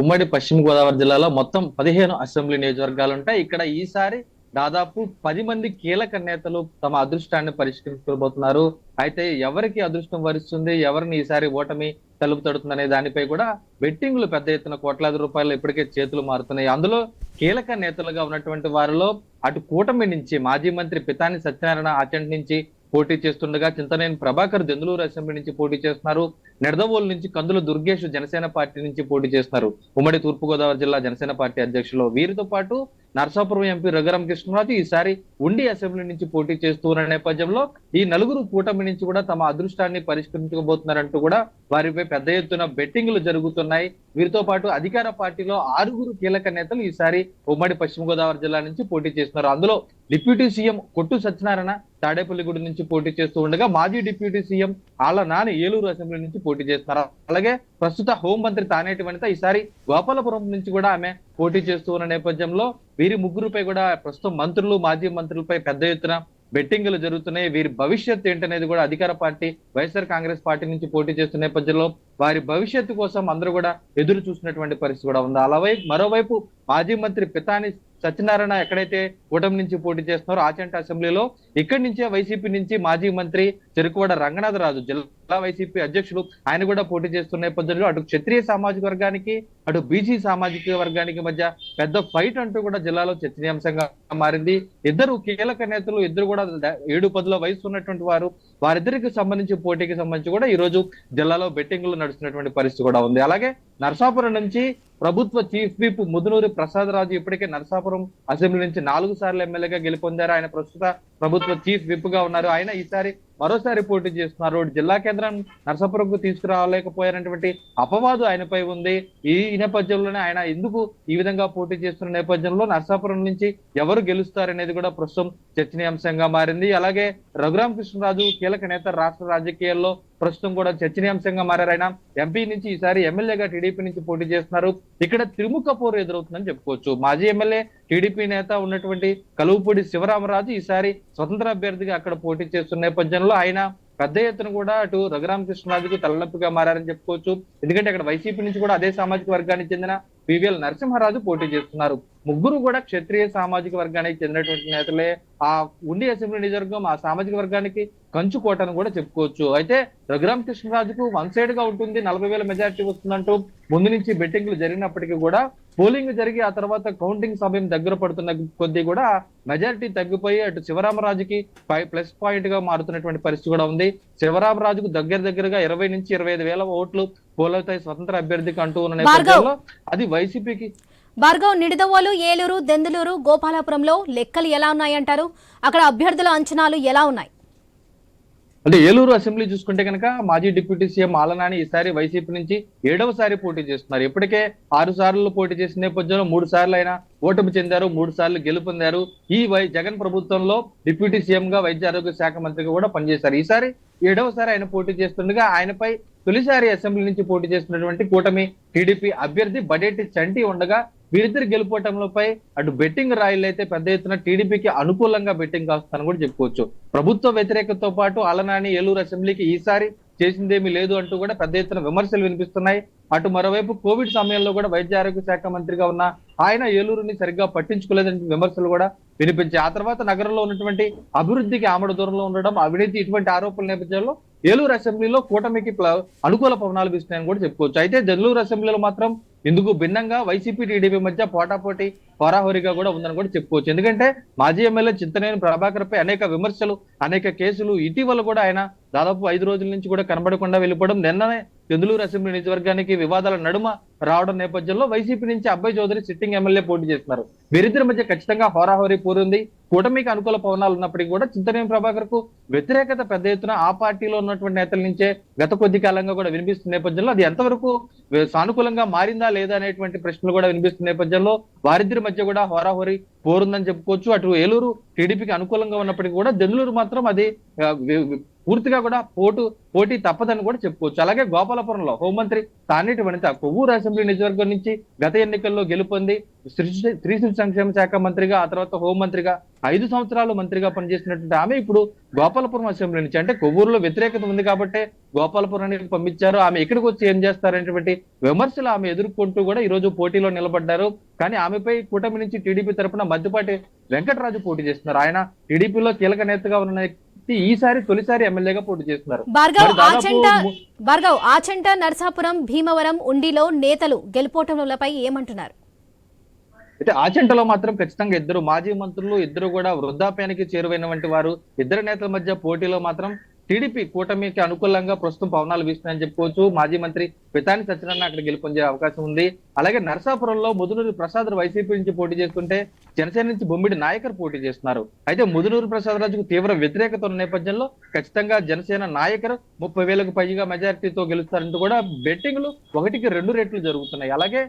ఉమ్మడి పశ్చిమ గోదావరి జిల్లాలో మొత్తం 15 అసెంబ్లీ నియోజకవర్గాలు ఉంటాయి. ఇక్కడ ఈసారి దాదాపు 10 మంది కీలక నేతలు తమ అదృష్టాన్ని పరిష్కరించుకోబోతున్నారు. అయితే ఎవరికి అదృష్టం వరిస్తుంది, ఎవరిని ఈసారి ఓటమి తలుపు తడుతుందనే దానిపై కూడా బెట్టింగ్లు పెద్ద ఎత్తున కోట్లాది రూపాయలు ఇప్పటికే చేతులు మారుతున్నాయి. అందులో కీలక నేతలుగా ఉన్నటువంటి వారిలో అటు కూటమి నుంచి మాజీ మంత్రి పితాని సత్యనారాయణ ఆచంట్ నుంచి పోటీ చేస్తుండగా, చింతనేని ప్రభాకర్ దెందులూరు అసెంబ్లీ నుంచి పోటీ చేస్తున్నారు. నిడదవోలు నుంచి కందుల దుర్గేష్ జనసేన పార్టీ నుంచి పోటీ చేస్తున్నారు, ఉమ్మడి తూర్పుగోదావరి జిల్లా జనసేన పార్టీ అధ్యక్షులు. వీరితో పాటు నరసాపురం ఎంపీ రఘురామకృష్ణరాజు ఈసారి ఉండి అసెంబ్లీ నుంచి పోటీ చేస్తున్న నేపథ్యంలో ఈ నలుగురు కూటమి నుంచి కూడా తమ అదృష్టాన్ని పరిష్కరించుకోబోతున్నారంటూ కూడా వారిపై పెద్ద ఎత్తున బెట్టింగ్లు జరుగుతున్నాయి. వీరితో పాటు అధికార పార్టీలో 6 కీలక నేతలు ఈసారి ఉమ్మడి పశ్చిమ గోదావరి జిల్లా నుంచి పోటీ చేస్తున్నారు. అందులో డిప్యూటీ సీఎం కొట్టు సత్యనారాయణ తాడేపల్లిగూడెం నుంచి పోటీ చేస్తూ ఉండగా, మాజీ deputy CM Alla Nani Eluru assembly నుంచి పోటీ చేస్తున్నారు. అలాగే ప్రస్తుత హోంమంత్రి తానేటి వనిత ఈసారి గోపాలపురం నుంచి కూడా ఆమె పోటీ చేస్తూ ఉన్న నేపథ్యంలో వీరి ముగ్గురుపై కూడా ప్రస్తుతం మంత్రులు, మాజీ మంత్రులపై పెద్ద ఎత్తున బెట్టింగ్లు జరుగుతున్నాయి. వీరి భవిష్యత్తు ఏంటనేది కూడా అధికార పార్టీ వైఎస్ఆర్ కాంగ్రెస్ పార్టీ నుంచి పోటీ చేస్తున్న నేపథ్యంలో వారి భవిష్యత్తు కోసం అందరూ కూడా ఎదురు చూసినటువంటి పరిస్థితి కూడా ఉంది. మరోవైపు మాజీ మంత్రి పితాని సత్యనారాయణ ఎక్కడైతే కూటమి నుంచి పోటీ చేస్తున్నారో ఆచంట అసెంబ్లీలో, ఇక్కడి నుంచే వైసీపీ నుంచి మాజీ మంత్రి చెరుకువాడ రంగనాథరాజు జిల్లా వైసీపీ అధ్యక్షులు ఆయన కూడా పోటీ చేస్తున్న నేపథ్యంలో అటు క్షత్రియ సామాజిక వర్గానికి, అటు బీసీ సామాజిక వర్గానికి మధ్య పెద్ద ఫైట్ అంటూ కూడా జిల్లాలో చర్చనీయాంశంగా మారింది. ఇద్దరు కీలక నేతలు, ఇద్దరు కూడా 7-10 వయసు ఉన్నటువంటి వారిద్దరికి సంబంధించి పోటీకి సంబంధించి కూడా ఈ రోజు జిల్లాలో బెట్టింగ్లు నడుస్తున్నటువంటి పరిస్థితి కూడా ఉంది. అలాగే నరసాపురం నుంచి ప్రభుత్వ చీఫ్ విప్ ముదునూరి ప్రసాద్ రాజు ఇప్పటికే నరసాపురం అసెంబ్లీ నుంచి 4 సార్లు ఎమ్మెల్యేగా గెలుపొందారు. ఆయన ప్రస్తుత ప్రభుత్వ చీఫ్ విప్ గా ఉన్నారు. ఆయన ఈసారి మరోసారి పోటీ చేస్తున్నారు. జిల్లా కేంద్రం నరసాపురంకు తీసుకురాలేకపోయారనేటువంటి అపవాదు ఆయనపై ఉంది. ఈ నేపథ్యంలోనే ఆయన ఎందుకు ఈ విధంగా పోటీ చేస్తున్న నేపథ్యంలో నరసాపురం నుంచి ఎవరు గెలుస్తారనేది కూడా ప్రస్తుతం చర్చనీయాంశంగా మారింది. అలాగే రఘురామకృష్ణరాజు కీలక నేత రాష్ట్ర రాజకీయాల్లో ప్రస్తుతం కూడా చర్చనీయాంశంగా మారారు. ఆయన ఎంపీ నుంచి ఈసారి ఎమ్మెల్యేగా టీడీపీ నుంచి పోటీ చేస్తున్నారు. ఇక్కడ త్రిముఖ పోరు ఎదురవుతుందని చెప్పుకోవచ్చు. మాజీ ఎమ్మెల్యే టీడీపీ నేత ఉన్నటువంటి కలువుపూడి శివరామరాజు ఈసారి స్వతంత్ర అభ్యర్థిగా అక్కడ పోటీ చేస్తున్న నేపథ్యంలో ఆయన పెద్ద ఎత్తున కూడా అటు రఘురామకృష్ణరాజుకు తలనొప్పిగా మారారని చెప్పుకోవచ్చు. ఎందుకంటే అక్కడ వైసీపీ నుంచి కూడా అదే సామాజిక వర్గానికి చెందిన పివిఎల్ నరసింహారాజు పోటీ చేస్తున్నారు. ముగ్గురు కూడా క్షత్రియ సామాజిక వర్గానికి చెందినటువంటి నేతలే. ఆ ఉండి అసెంబ్లీ నియోజకవర్గం ఆ సామాజిక వర్గానికి కంచుకోటను కూడా చెప్పుకోవచ్చు. అయితే రఘురామకృష్ణరాజుకు 1 సైడ్ గా ఉంటుంది, 40,000 మెజారిటీ వస్తుందంటూ ముందు నుంచి బెట్టింగ్లు జరిగినప్పటికీ కూడా పోలింగ్ జరిగి ఆ తర్వాత కౌంటింగ్ సమయం దగ్గర పడుతున్న కొద్దీ కూడా మెజారిటీ తగ్గిపోయి అటు శివరామరాజుకి ప్లస్ పాయింట్ గా మారుతున్నటువంటి పరిస్థితి కూడా ఉంది. శివరామరాజుకు దగ్గరగా 20 నుంచి 25,000 ఓట్లు పోలవుతాయి స్వతంత్ర అభ్యర్థికి అంటూ ఉన్న నేపథ్యంలో అది వైసీపీకి. భార్గవ్, నిడదవోలు, ఏలూరు, దెందులూరు, గోపాలపురంలో లెక్కలు ఎలా ఉన్నాయంటారు? అక్కడ అభ్యర్థుల అంచనాలు ఎలా ఉన్నాయి? అంటే ఏలూరు అసెంబ్లీ చూసుకుంటే కనుక మాజీ డిప్యూటీ సీఎం ఆళ్ల నాని ఈసారి వైసీపీ నుంచి 7వసారి పోటీ చేస్తున్నారు. ఇప్పటికే 6 సార్లు పోటీ చేసిన నేపథ్యంలో 3 సార్లు ఆయన ఓటమి చెందారు, 3 సార్లు గెలుపొందారు. ఈ జగన్ ప్రభుత్వంలో డిప్యూటీ సీఎం గా వైద్య ఆరోగ్య శాఖ మంత్రిగా కూడా పనిచేశారు. ఈసారి 7వసారి ఆయన పోటీ చేస్తుండగా ఆయనపై తొలిసారి అసెంబ్లీ నుంచి పోటీ చేస్తున్నటువంటి కూటమి టీడీపీ అభ్యర్థి బడేటి చంటి ఉండగా వీరిద్దరు గెలుపోవటంపై అటు బెట్టింగ్ రాయిలు అయితే పెద్ద ఎత్తున టీడీపీకి అనుకూలంగా బెట్టింగ్ కాస్తారని కూడా చెప్పుకోవచ్చు. ప్రభుత్వ వ్యతిరేకతతో పాటు ఆళ్ల నాని ఏలూరు అసెంబ్లీకి ఈసారి చేసిందేమీ లేదు అంటూ కూడా పెద్ద ఎత్తున విమర్శలు వినిపిస్తున్నాయి. అటు మరోవైపు కోవిడ్ సమయంలో కూడా వైద్య ఆరోగ్య శాఖ మంత్రిగా ఉన్న ఆయన ఏలూరుని సరిగ్గా పట్టించుకోలేదని విమర్శలు కూడా వినిపించాయి. ఆ తర్వాత నగరంలో ఉన్నటువంటి అభివృద్ధికి ఆమడ దూరంలో ఉండడం, అవినీతి ఇటువంటి ఆరోపణల నేపథ్యంలో ఏలూరు అసెంబ్లీలో కూటమికి అనుకూల పవనాలు వీస్తున్నాయని కూడా చెప్పుకోవచ్చు. అయితే జగలూరు అసెంబ్లీలో మాత్రం ఇందుకు భిన్నంగా వైసీపీ టీడీపీ మధ్య పోటాపోటీ హోరాహోరీగా కూడా ఉందని కూడా చెప్పుకోవచ్చు. ఎందుకంటే మాజీ ఎమ్మెల్యే చింతనేని ప్రభాకర్ పై అనేక విమర్శలు, అనేక కేసులు ఇటీవల కూడా ఆయన దాదాపు 5 రోజుల నుంచి కూడా కనబడకుండా వెళ్ళిపోవడం, నిన్ననే దెందులూరు అసెంబ్లీ నియోజకవర్గానికి వివాదాల నడుమ రావడం నేపథ్యంలో వైసీపీ నుంచి అబ్బాయి చౌదరి సిట్టింగ్ ఎమ్మెల్యే పోటీ చేస్తున్నారు. వీరిద్దరి మధ్య ఖచ్చితంగా హోరాహోరీ పోరుంది. కూటమికి అనుకూల పవనాలు ఉన్నప్పటికీ కూడా చింతనేని ప్రభాకర్ కు వ్యతిరేకత పెద్ద ఎత్తున ఆ పార్టీలో ఉన్నటువంటి నేతల నుంచే గత కొద్ది కాలంగా కూడా వినిపిస్తున్న నేపథ్యంలో అది ఎంతవరకు సానుకూలంగా మారిందా లేదా అనేటువంటి ప్రశ్నలు కూడా వినిపిస్తున్న నేపథ్యంలో వారిద్దరి మధ్య కూడా హోరాహోరీ పోరుందని చెప్పుకోవచ్చు. అటు ఏలూరు టీడీపీకి అనుకూలంగా ఉన్నప్పటికీ కూడా దెందులూరు మాత్రం అది పూర్తిగా కూడా పోటీ తప్పదని కూడా చెప్పుకోవచ్చు. అలాగే గోపాలపురంలో హోంమంత్రి తానేటి వనిత కొవ్వూరు అసెంబ్లీ నియోజకవర్గం నుంచి గత ఎన్నికల్లో గెలుపొంది స్త్రీ శిశు సంక్షేమ శాఖ మంత్రిగా, ఆ తర్వాత హోంమంత్రిగా 5 సంవత్సరాలు మంత్రిగా పనిచేసినటువంటి ఆమె ఇప్పుడు గోపాలపురం అసెంబ్లీ నుంచి, అంటే కొవ్వూరులో వ్యతిరేకత ఉంది కాబట్టి గోపాలపురానికి పంపించారు, ఆమె ఇక్కడికి వచ్చి ఏం చేస్తారనేటువంటి విమర్శలు ఆమె ఎదుర్కొంటూ కూడా ఈ రోజు పోటీలో నిలబడ్డారు. కానీ ఆమెపై కూటమి నుంచి టీడీపీ తరపున మద్దిపాటి వెంకటరాజు పోటీ చేస్తున్నారు. ఆయన టీడీపీలో కీలక నేతగా ఉన్న ఈసారి తొలిసారి ఎమ్మెల్యేగా పోటీ చేస్తున్నారు. భార్గవ్, ఆచంట, నర్సాపురం, భీమవరం, ఉండిలో నేతలు గెలుపోటములపై ఏమంటున్నారు? అయితే ఆచంటలో మాత్రం ఖచ్చితంగా ఇద్దరు మాజీ మంత్రులు, ఇద్దరు కూడా వృద్ధాప్యానికి చేరువైనటువంటి వారు, ఇద్దరు నేతల మధ్య పోటీలో మాత్రం టీడీపీ కూటమికి అనుకూలంగా ప్రస్తుతం పవనాలు వీస్తున్నాయని చెప్పుకోవచ్చు. మాజీ మంత్రి పితాని సత్యనారాయణ అక్కడ గెలుపొందే అవకాశం ఉంది. అలాగే నరసాపురంలో ముదునూరు ప్రసాద్ వైసీపీ నుంచి పోటీ చేస్తుంటే జనసేన నుంచి బొమ్మిడి నాయకర్ పోటీ చేస్తున్నారు. అయితే ముదునూరు ప్రసాద్ రాజుకు తీవ్ర వ్యతిరేకత ఉన్న నేపథ్యంలో ఖచ్చితంగా జనసేన నాయకర్ 30,000కు పైగా మెజారిటీతో గెలుస్తారంటూ కూడా బెట్టింగ్లు 1కి 2 రెట్లు జరుగుతున్నాయి. అలాగే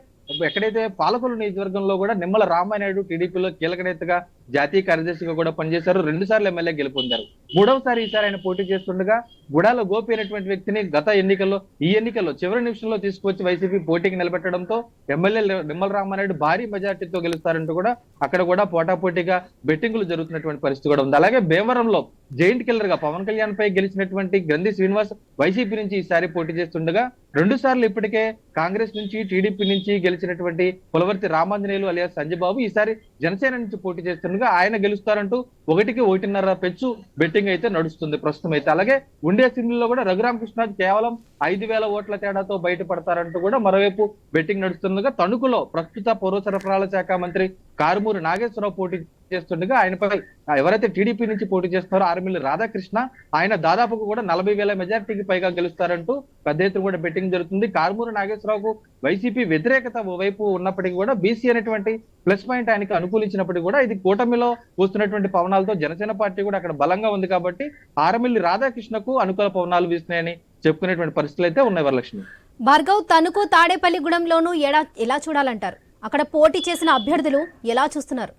ఎక్కడైతే పాలకొల్లు నియోజకవర్గంలో కూడా నిమ్మల రామానాయుడు టీడీపీలో కీలక నేతగా, జాతీయ కార్యదర్శిగా కూడా పనిచేశారు. 2 సార్లు ఎమ్మెల్యే గెలుపొందారు. 3వసారి ఈసారి ఆయన పోటీ చేస్తుండగా గుడాల గోపి అనేటువంటి వ్యక్తిని గత ఈ ఎన్నికల్లో చివరి నిమిషంలో తీసుకువచ్చి వైసీపీ పోటీకి నిలబెట్టడంతో ఎమ్మెల్యే నిమ్మల రామానాయుడు భారీ మెజార్టీతో గెలుస్తారంటూ కూడా అక్కడ కూడా పోటాపోటీగా బెట్టింగులు జరుగుతున్నటువంటి పరిస్థితి కూడా ఉంది. అలాగే భీమవరంలో జైంట్ కిల్లర్ గా పవన్ కళ్యాణ్ పై గెలిచినటువంటి గ్రంథి శ్రీనివాస్ వైసీపీ నుంచి ఈసారి పోటీ చేస్తుండగా 2 సార్లు ఇప్పటికే కాంగ్రెస్ నుంచి, టీడీపీ నుంచి గెలిచినటువంటి పులవర్తి రామాంజనేయులు అలియాస్ సంజయబాబు ఈసారి జనసేన నుంచి పోటీ చేస్తుండగా ఆయన గెలుస్తారంటూ 1కి 1.5 పెచ్చు బెట్టింగ్ అయితే నడుస్తుంది ప్రస్తుతం అయితే. అలాగే ఉండే అసెంబ్లీలో కూడా రఘురామకృష్ణ కేవలం 5,000 ఓట్ల తేడాతో బయటపడతారంటూ కూడా మరోవైపు బెట్టింగ్ నడుస్తుండగా తణుకులో ప్రస్తుత పౌర సరఫరాల శాఖ మంత్రి కారుమూరి నాగేశ్వరరావు పోటీ చేస్తుండగా ఆయనపై ఎవరైతే టీడీపీ నుంచి పోటీ చేస్తున్నారో ఆర్మిల్లి రాధాకృష్ణ, ఆయన దాదాపుగా కూడా 40,000 మెజార్టీకి పైగా గెలుస్తారంటూ పెద్ద ఎత్తున కూడా బెట్టింగ్ జరుగుతుంది. కారుమూరి నాగేశ్వరరావుకు వైసీపీ వ్యతిరేకత వైపు ఉన్నప్పటికీ కూడా బీసీ అనేటువంటి ప్లస్ పాయింట్ ఆయనకి అనుకూలించినప్పటికీ కూడా ఇది కూటమిలో వస్తున్నటువంటి పవనాలతో జనసేన పార్టీ కూడా అక్కడ బలంగా ఉంది కాబట్టి ఆర్మిల్లి రాధాకృష్ణకు అనుకూల పవనాలు వీస్తున్నాయని చెప్పుకునేటువంటి పరిస్థితులు అయితే ఉన్నాయి. వరలక్ష్మి, భార్గవ్, తణుకు, తాడేపల్లిగూడెంలోనూ ఎలా చూడాలంటారు? అక్కడ పోటీ చేసిన అభ్యర్థులు ఎలా చూస్తున్నారు?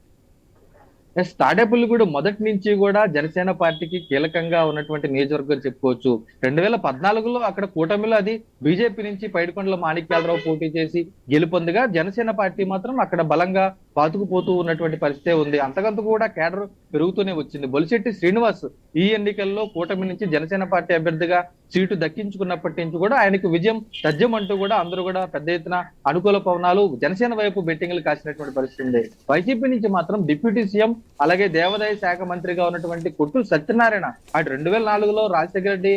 తాడేపల్లి కూడా మొదటి నుంచి కూడా జనసేన పార్టీకి కీలకంగా ఉన్నటువంటి నియోజకవర్గం చెప్పుకోవచ్చు. 2014లో అక్కడ కూటమిలో అది బీజేపీ నుంచి పైడికొండల మాణిక్యాలరావు పోటీ చేసి గెలుపొందగా జనసేన పార్టీ మాత్రం అక్కడ బలంగా పాతుకుపోతూ ఉన్నటువంటి పరిస్థితే ఉంది. అంతకంత కూడా కేడర్ పెరుగుతూనే వచ్చింది. బొలిశెట్టి శ్రీనివాస్ ఈ ఎన్నికల్లో కూటమి నుంచి జనసేన పార్టీ అభ్యర్థిగా సీటు దక్కించుకున్నప్పటి నుంచి కూడా ఆయనకు విజయం తథ్యం అంటూ కూడా అందరూ కూడా పెద్ద ఎత్తున అనుకూల పవనాలు జనసేన వైపు బెట్టింగ్లు కాసినటువంటి పరిస్థితి ఉంది. వైసీపీ నుంచి మాత్రం డిప్యూటీ సీఎం అలాగే దేవాదాయ శాఖ మంత్రిగా ఉన్నటువంటి కొట్టు సత్యనారాయణ అటు 2004లో రాజశేఖర రెడ్డి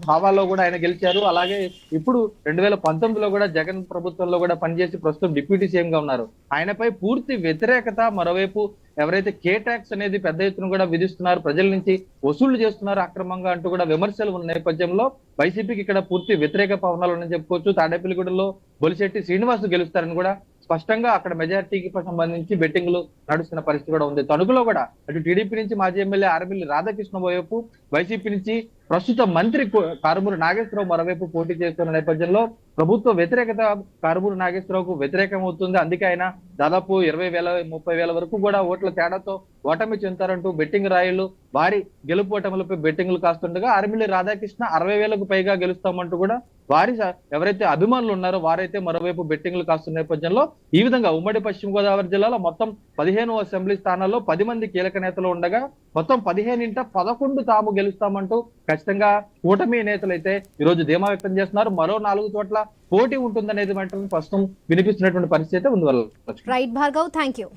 భావాల్లో కూడా ఆయన గెలిచారు. అలాగే ఇప్పుడు 2019లో కూడా జగన్ ప్రభుత్వంలో కూడా పనిచేసి ప్రస్తుతం డిప్యూటీ సీఎం గా ఉన్నారు. ఆయనపై పూర్తి వ్యతిరేకత, మరోవైపు ఎవరైతే కే ట్యాక్స్ అనేది పెద్ద ఎత్తున కూడా విధిస్తున్నారు, ప్రజల నుంచి వసూళ్లు చేస్తున్నారు అక్రమంగా అంటూ కూడా విమర్శలు ఉన్న నేపథ్యంలో వైసీపీకి ఇక్కడ పూర్తి వ్యతిరేక పవనాలు ఉన్నాయని చెప్పుకోవచ్చు. తాడేపల్లిగూడెంలో బొలిశెట్టి శ్రీనివాస్ గెలుస్తారని కూడా స్పష్టంగా అక్కడ మెజార్టీకి సంబంధించి బెట్టింగ్లు నడుస్తున్న పరిస్థితి కూడా ఉంది. తణుకులో కూడా అటు టీడీపీ నుంచి మాజీ ఎమ్మెల్యే ఆర్మిల్లి రాధాకృష్ణ వైపు, వైసీపీ నుంచి ప్రస్తుత మంత్రి కారుమూరి నాగేశ్వరరావు మరోవైపు పోటీ చేస్తున్న నేపథ్యంలో ప్రభుత్వ వ్యతిరేకత కారుమూరి నాగేశ్వరరావుకు వ్యతిరేకం అవుతుంది. అందుకే ఆయన దాదాపు 20,000-30,000 వరకు కూడా ఓట్ల తేడాతో ఓటమి చెందుతారంటూ బెట్టింగ్ రాయిలు భారీ గెలుపోటములపై బెట్టింగ్లు కాస్తుండగా ఆర్మిల్లి రాధాకృష్ణ 60,000కు పైగా గెలుస్తామంటూ కూడా వారి ఎవరైతే అభిమానులు ఉన్నారో వారైతే మరోవైపు బెట్టింగ్లు కాస్తున్న నేపథ్యంలో ఈ విధంగా ఉమ్మడి పశ్చిమ గోదావరి జిల్లాలో మొత్తం 15 అసెంబ్లీ స్థానాల్లో 10 మంది కీలక నేతలు ఉండగా మొత్తం 15 తాము గెలుస్తామంటూ ఖచ్చితంగా కూటమి నేతలు అయితే ఈ రోజు ధీమా వ్యక్తం చేస్తున్నారు. మరో 4 చోట్ల పోటీ ఉంటుందనేది మాత్రం ప్రస్తుతం వినిపిస్తున్నటువంటి పరిస్థితి ఉంది. Right Bhargav, thank you.